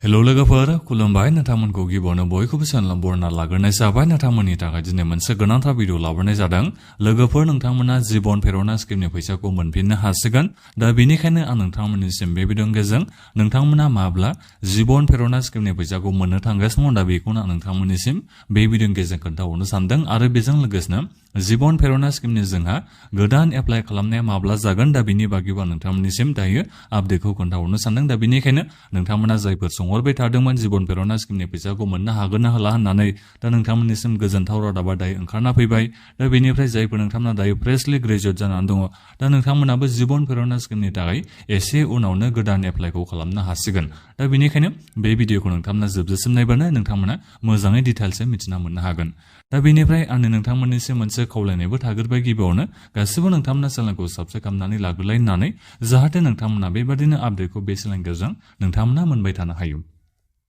hello लोगोफोर खुलुमबाय नोंथांमोनखौ गिबियावनो बयखौबो सानला बरना लाग्रोनाय जाबाय नोंथांमोननि थाखाय दिनै मोनसे गोनांथार भिडिअ लाबोनाय जादों लोगोफोर नोंथांमोना जिबन प्रेरणा स्किमनि फैसाखौ मोनफिननो हासिगोन दा बेनिखायनो आं नोंथांमोननिसिम बे भिडिअनि गेजेरजों नोंथांमोना माब्ला जिबन प्रेरणा स्किमनि फैसाखौ मोननो थांगासिनो दं दा बेखौनो आं नोंथांमोननिसिम बे भिडिअनि गेजेरजों खोन्थाहरनो सानदों आरो बेजों लोगोसेनो जिबन प्रेरणा स्किमनि जोंहा गोदान एप्लाइ खालामनाया माब्ला जागोन दा बेनि बागैबो आं नोंथांमोननिसिम दायो आपडेटखौ खोन्थाहरनो सानदों दा बेनिखायनो नोंथांमोना जायफोर सोंहरबाय थादोंमोन जिबन प्रेरणा स्किमनि फैसाखौ मोननो हागोन ना हाला होननानै दा नोंथांमोननिसिम गोजोनथाव रादाबा दायो ओंखारना फैबाय दा बेनिफ्राय जायफोर नोंथांमोना दायो फ्रेशलि ग्रेजुवेट जानानै दङ दा नोंथांमोनाबो जिबन प्रेरणा स्किमनि थाखाय एसे उनावनो गोदान एप्लाइखौ खालामनो हासिगोन दा बेनिखायनो बे भिडिअखौ नोंथांमोना जोबजासिम नायबानो नोंथांमोना मोजाङै डिटेल्सै मिथिना मोननो हागोन दा बेनिफ्राय आंनो नोंथांमोननिसिम मोनसे खावलायनायबो थाग्रोबाय गिबियावनो गासिबो नोंथांमोना चेनेलखौ साबस्क्राइब खालामनानै लाग्रोलाय होननानै जाहाथे नोंथांमोना बेबादिनो आपडेटखौ बे चेनेलनि गेजेरजों नोंथांमोना मोनबाय थानो हायो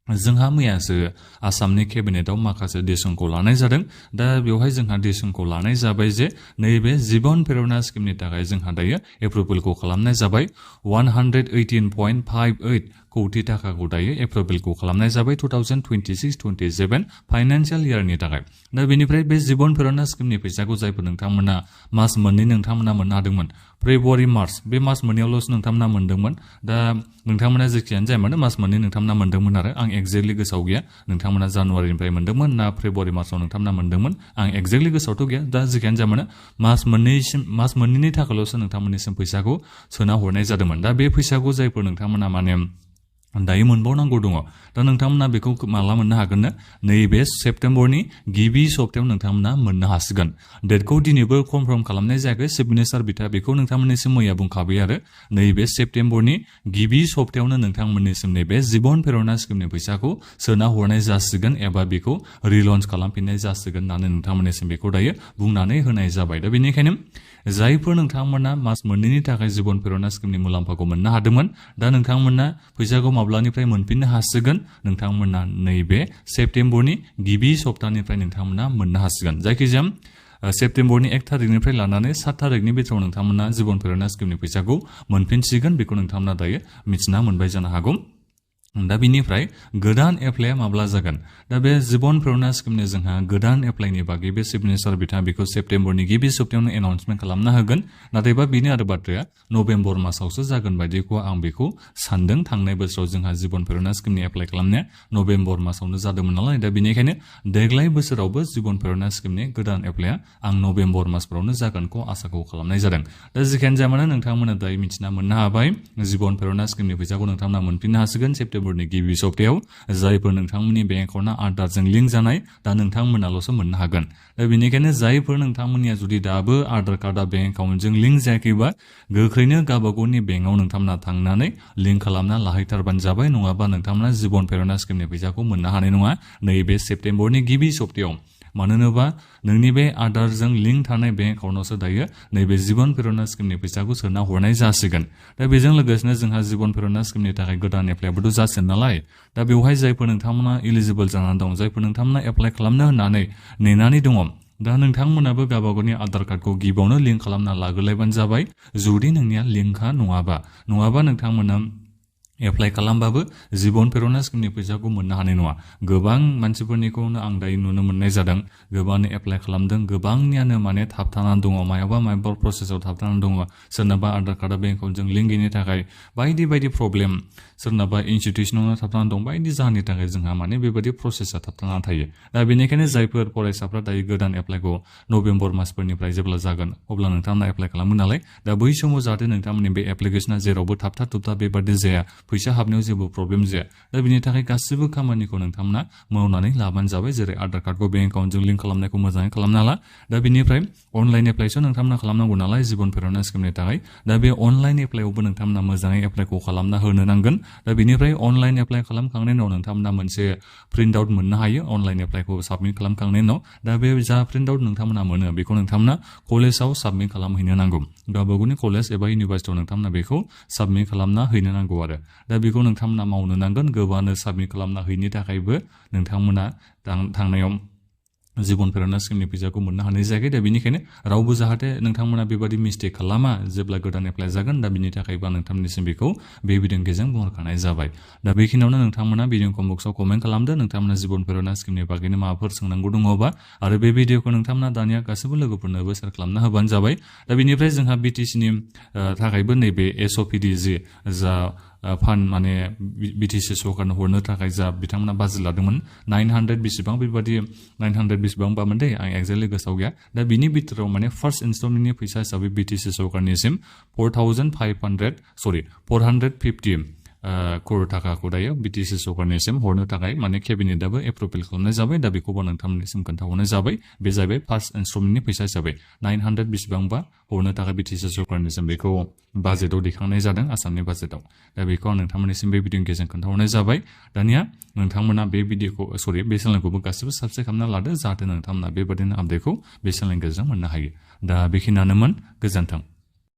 जोंहा मैयासो आसामनि केबिनेटआव माखासे डिसिसनखौ लानाय जादों दा बेवहाय जोंहा डिसिसनखौ लानाय जाबाय जे नैबे जिबन प्रेरणा स्किमनि थाखाय जोंहा दायो एप्रुभेलखौ खालामनाय जाबाय 118.58 कौटि थाखाखौ दायो एप्रुभेलखौ खालामनाय जाबाय 2026-27 फाइनान्सियेल इयारनि थाखाय दा बेनिफ्राय बे जिबन प्रेरणा स्किमनि फैसाखौ जायफोर नोंथांमोना मास मोननै नोंथांमोना मोननो हादोंमोन फेब्रुवारि मार्च बे मास मोननैयावल'सो नोंथांमोना मोनदोंमोन दा नोंथांमोना जेखियानो जाया मानो मास मोननै नोंथांमोना मोनदोंमोन आरो आं एक्जेक्टलि गोसोआव गैया नोंथांमोना जानुवारिनिफ्राय मोनदोंमोन ना फेब्रुवारि मार्चआव नोंथांमोना मोनदोंमोन आं एक्जेक्टलि गोसोआवथ' गैया दा जेखियानो जाया मानो मास मोननैनि थाखायल'सो नोंथांमोननिसिम फैसाखौ सोना हरनाय जादोंमोन दा बे फैसाखौ जायफोर नोंथांमोना माने दायो मोनबावनांगौ दङ दा नोंथांमोना बेखौ माला मोननो हागोननो नैबे सेप्तेम्बरनि गिबि सप्तायाव नोंथांमोना मोननो हासिगोन डेटखौ दिनैबो कनफार्म खालामनाय जायाखै चिफ मिनिस्टार बिथाङा बेखौ नोंथांमोननिसिम मैया बुंखाबाय आरो नैबे सेप्तेम्बरनि गिबि सप्तायावनो नोंथांमोननिसिम नैबे जिबन प्रेरणा स्किमनि फैसाखौ सोना हरनाय जासिगोन एबा बेखौ रिलन्च खालामफिननाय जासिगोन होननानै नोंथांमोननिसिम बेखौ दायो बुंनानै होनाय जाबाय दा बेनिखायनो जायफोर नोंथांमोना मास मोननैनि थाखाय जिबन प्रेरणा स्किमनि मुलाम्फाखौ मोननो हादोंमोन दा नोंथांमोना फैसाखौ माब्लानिफ्राय मोनफिननो हासिगोन नोंथांमोना नैबे सेप्तेम्बरनि गिबि सप्तानिफ्राय नोंथांमोना मोननो हासिगोन जायखिजाया सेप्तेम्बरनि 1 थारिखनिफ्राय लानानै 7 थारिखनि बिथोराव नोंथांमोना जिबन प्रेरणा स्किमनि फैसाखौ मोनफिनसिगोन बेखौ नोंथांमोना दायो मिथिना मोनबाय जानो हागौ दा बिनिफ्राय गोदान एप्लाइया माब्ला जागोन दा बे जिबन प्रेरणा स्किमनि जोंहा गोदान एप्लाइनि बागै बे चिफ मिनिस्टार बिथाङा बेखौ सेप्तेम्बरनि गिबि सप्तायावनो एनाउन्समेन्ट खालामना होगोन नाथायबा बेनि आरो बाथ्राया नभेम्बर मासावसो जागोन बायदिखौ आं बेखौ सानदों थांनाय बोसोराव जोंहा जिबन प्रेरणा स्किमनि एप्लाइ खालामनाया नभेम्बर मासावनो जादोंमोन नालाय दा बेनिखायनो देग्लाय बोसोरावबो जिबन प्रेरणा स्किमनि गोदान एप्लाइया आं नभेम्बर मासफोरावनो जागोनखौ आसाखौ खालामनाय जादों दा जेखियानो जाया मानो नोंथांमोना दायो मिथिना मोननो हाबाय जिबन प्रेरणा स्किमनि फैसाखौ नोंथांमोना मोनफिननो हासिगोन सेप्तेम्बरनि गिबि सप्तायाव जायफोर नोंथांमोननि बेंक एकाउन्टआ आधारजों लिंक जानाय दा नोंथांमोनाल'सो मोननो हागोन दा बेनिखायनो जायफोर नोंथांमोननिया जुदि दाबो आधार कार्डआ बेंक एकाउन्टजों लिंक जायाखैबा गोख्रैनो गावबागावनि बेंकआव नोंथांमोना थांनानै लिंक खालामना लाहैथारबानो जाबाय नङाबा नोंथांमोना जिबन प्रेरणा स्किमनि फैसाखौ मोननो हानाय नङा नैबे सेप्तेम्बरनि गिबि सप्तायाव मानो होनोबा नोंनि बे आधारजों लिंक थानाय बेंक एकाउन्टआवसो दायो नैबे जिबन प्रेरणा स्किमनि फैसाखौ सोना हरनाय जासिगोन दा बेजों लोगोसेनो जोंहा जिबन प्रेरणा स्किमनि थाखाय गोदान एप्लाइबोथ' जासिगोन नालाय दा बेवहाय जायफोर नोंथांमोना इलिजिबोल जानानै दं जायफोर नोंथांमोना एप्लाइ खालामनो होननानै नेनानै दङ दा नोंथांमोनाबो गावबागावनि आधार कार्डखौ गिबियावनो लिंक खालामना लाग्रोलायबानो जाबाय जुदि नोंनिया लिंकआ नङाबा नोंथांमोना एप्लाइ खालामबाबो जिबन प्रेरणा स्किमनि फैसाखौ मोननो हानाय नङा गोबां मानसिफोरनिखौनो आं दायो नुनो मोननाय जादों गोबांनो एप्लाइ खालामदों गोबांनियानो माने थाबथानानै दङ मायाबा प्रसेसआव थाबथानानै दङ सोरनाबा आधार कार्डआ बेंक एकाउन्टजों लिंक गैयिनि थाखाय बायदि प्रब्लेम सोरनाबा इनस्टिटिउसनावनो थाबथानानै दं बायदि जाहोननि थाखाय जोंहा माने बेबायदि प्रसेसआ थाबथानानै थायो दा बेनिखायनो जायफोर फरायसाफ्रा दायो गोदान एप्लाइखौ नभेम्बर मासफोरनिफ्राय जेब्ला जागोन अब्ला नोंथांमोना एप्लाइ खालामगोन नालाय दा बै समाव जाहाथे नोंथांमोननि बे एप्लिकेसना जेरावबो थाबथा बेबादि जाया फैसा हाबनायाव जेबो प्रब्लेम जाया दा बिनि थाखाय गासिबो खामानिखौ नोंथांमोना मावनानै लाबानो जाबाय जेरै आधार कार्डखौ बेंक एकाउन्टजों लिंक खालामनायखौ मोजाङै खालामना ला दा बिनिफ्राय अनलाइन एप्लाइसो नोंथांमोना खालामनांगौ नालाय जिबन प्रेरणा स्किमनि थाखाय दा बे अनलाइन एप्लाइआवबो नोंथांमोना मोजाङै एप्लाइखौ खालामना होनो नांगोन दा बिनिफ्राय अनलाइन एप्लाइ खालामखांनायनि उनाव नोंथांमोना मोनसे प्रिन्ट आउट मोननो हायो अनलाइन एप्लाइखौ साबमिट खालामखांनायनि उनाव दा बे जा प्रिन्ट आउट नोंथांमोना मोनो बेखौ नोंथांमोना कलेजाव साबमिट खालामहैनो नांगौ गावबागावनि कलेज एबा इउनिभारसिटियाव नोंथांमोना बेखौ साबमिट खालामना हैनो नांगौ आरो दा बेखौ नोंथांमोना मावनो नांगोन गोबांनो साबमिट खालामना हैनो थाखायबो नोंथांमोना थांनायाव जिबन प्रेरणा स्किमनि फैसाखौ मोननो हानाय जायाखै दा बेनिखायनो रावबो जाहाथे नोंथांमोना बेबादि मिस्टेक खालामा जेब्ला गोदान एप्लाइ जागोन दा बिनि थाखायबो नोंथांमोननिसिम बेखौ बे भिडिअनि गेजेरजों बुंहरखानाय जाबाय दा बेखिनियावनो नोंथांमोना भिडिअ कमेन्ट बक्सआव कमेन्ट खालामदो नोंथांमोना जिबन प्रेरणा स्किमनि बागैनो माबाफोर सोंनांगौ दङबा आरो बे भिडिअखौ नोंथांमोना दानिया गासैबो लोगोफोरनोबो शेयार खालामना होबानो जाबाय दा बेनिफ्राय जोंहा बिटिसिनि थाखायबो नैबे एसअपिडि जा फान्ड माने बिटिसि सरकारनो हरनो थाखाय जा बिथांमोना बाजेट लादोंमोन 900 बेसेबां बेबादि 900 बेसेबां बामोन दे आं एक्जेक्टलि गोसोआव गैया दा बिनि बिथोराव माने फार्स्ट इनस्टलमेन्टनि फैसा हिसाबै बिटिसि सरकारनिसिम 450 करोड़ थाखाखौ दायो बिटिसि सरकारनिसिम हरनो थाखाय माने केबिनेटआबो एप्रुभेल खालामनाय जाबाय दा बेखौबो नोंथांमोननिसिम खोन्थाहरनाय जाबाय बे जाबाय फार्स्ट इनस्टलमेन्टनि फैसा हिसाबै 900 बेसेबांबा हरनो थाखाय बिटिसि सरकारनिसिम बेखौ बाजेटआव दैखांनाय जादों आसामनि बाजेटआव दा बेखौ आं नोंथांमोननिसिम बे भिडिअनि गेजेरजों खोन्थाहरनाय जाबाय दानिया नोंथांमोना बे भिडिअखौ बे चेनेलखौबो गासिबो साबस्क्राइब खालामना लादो जाहाथे नोंथांमोना बेबादिनो आपडेटखौ बे चेनेलनि गेजेरजों मोननो हायो दा बेखिनियानोमोन गोजोन्थों